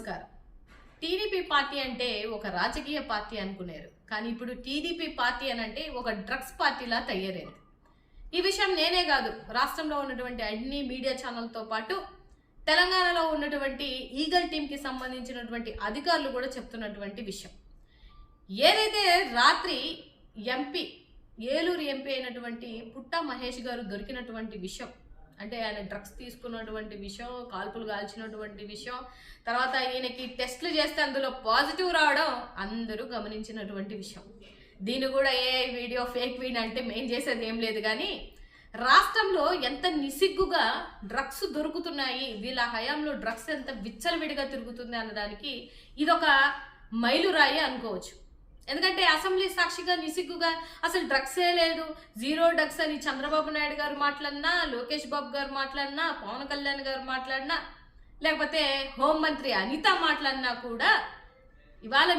నమస్కారం. TDP party అంటే ఒక రాజకీయ పార్టీ అనుకున్నారు. కానీ ఇప్పుడు టీడీపీ పార్టీ అనంటే ఒక డ్రగ్స్ పార్టీలా తయారైంది. ఈ విషయం నేనే కాదు, రాష్ట్రంలో ఉన్నటువంటి అన్ని మీడియా ఛానల్తో పాటు తెలంగాణలో ఉన్నటువంటి ఈగల్ టీంకి సంబంధించినటువంటి అధికారులు కూడా చెప్తున్నటువంటి విషయం. ఏదైతే రాత్రి ఏలూరు ఎంపీ అయినటువంటి పుట్టా మహేష్ గారు దొరికినటువంటి విషయం, అంటే ఆయన డ్రగ్స్ తీసుకున్నటువంటి విషయం, కాల్పులు కాల్చినటువంటి విషయం, తర్వాత ఈయనకి టెస్టులు చేస్తే అందులో పాజిటివ్ రావడం అందరూ గమనించినటువంటి విషయం. దీన్ని కూడా వీడియో ఫేక్ వీడియో అంటే మేం చేసేది ఏం లేదు. కానీ రాష్ట్రంలో ఎంత నిసిగ్గుగా డ్రగ్స్ దొరుకుతున్నాయి, వీళ్ళ హయాంలో డ్రగ్స్ ఎంత విచ్చలవిడిగా తిరుగుతుంది అన్నదానికి ఇదొక మైలురాయి అనుకోవచ్చు. ఎందుకంటే అసెంబ్లీ సాక్షిగా నిసిగ్గుగా అసలు డ్రగ్సే లేదు, జీరో డ్రగ్స్ అని చంద్రబాబు నాయుడు గారు మాట్లాడినా, లోకేష్ బాబు గారు మాట్లాడినా, పవన్ కళ్యాణ్ గారు మాట్లాడినా, లేకపోతే హోంమంత్రి అనిత మాట్లాడినా కూడా ఇవాళ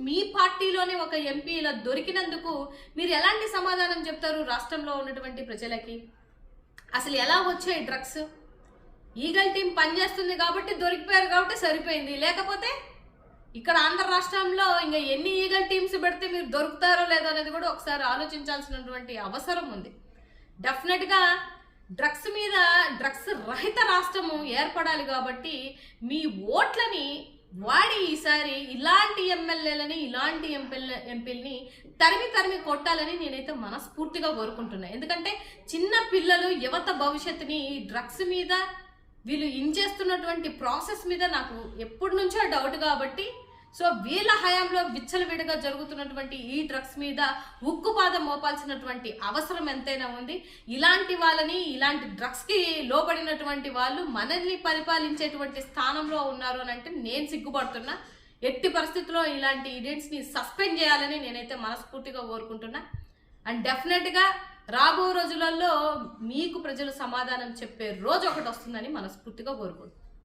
మీ పార్టీలోనే ఒక ఎంపీ ఇలా దొరికినందుకు మీరు ఎలాంటి సమాధానం చెప్తారు రాష్ట్రంలో ఉన్నటువంటి ప్రజలకి? అసలు ఎలా వచ్చాయి డ్రగ్స్? ఈగల్ టీం పనిచేస్తుంది కాబట్టి దొరికిపోయారు కాబట్టి సరిపోయింది. లేకపోతే ఇక్కడ ఆంధ్ర రాష్ట్రంలో ఇంకా ఎన్ని ఈగల్ టీమ్స్ పెడితే మీరు దొరుకుతారో లేదో అనేది కూడా ఒకసారి ఆలోచించాల్సినటువంటి అవసరం ఉంది. డెఫినెట్గా డ్రగ్స్ రహిత రాష్ట్రము ఏర్పడాలి కాబట్టి మీ ఓట్లని వాడి ఈసారి ఇలాంటి ఎమ్మెల్యేలని, ఇలాంటి ఎంపీలని తరిమి కొట్టాలని నేనైతే మనస్ఫూర్తిగా కోరుకుంటున్నాను. ఎందుకంటే చిన్న పిల్లలు, యువత భవిష్యత్తుని డ్రగ్స్ మీద వీళ్ళు చేస్తున్నటువంటి ప్రాసెస్ మీద నాకు ఎప్పటి నుంచో డౌట్ కాబట్టి, సో వీళ్ళ హయాంలో విచ్చలవిడిగా జరుగుతున్నటువంటి ఈ డ్రగ్స్ మీద ఉక్కుపాదం మోపాల్సినటువంటి అవసరం ఎంతైనా ఉంది. ఇలాంటి వాళ్ళని, ఇలాంటి డ్రగ్స్కి లోబడినటువంటి వాళ్ళు మనల్ని పరిపాలించేటువంటి స్థానంలో ఉన్నారు అని అంటే నేను సిగ్గుపడుతున్నా. ఎట్టి పరిస్థితుల్లో ఇలాంటి ఈడెంట్స్ని సస్పెండ్ చేయాలని నేనైతే మనస్ఫూర్తిగా కోరుకుంటున్నా. అండ్ డెఫినెట్గా రాబో రోజులలో మీకు ప్రజలు సమాధానం చెప్పే రోజు ఒకటి వస్తుందని మనస్ఫూర్తిగా కోరుకుంటున్నాను.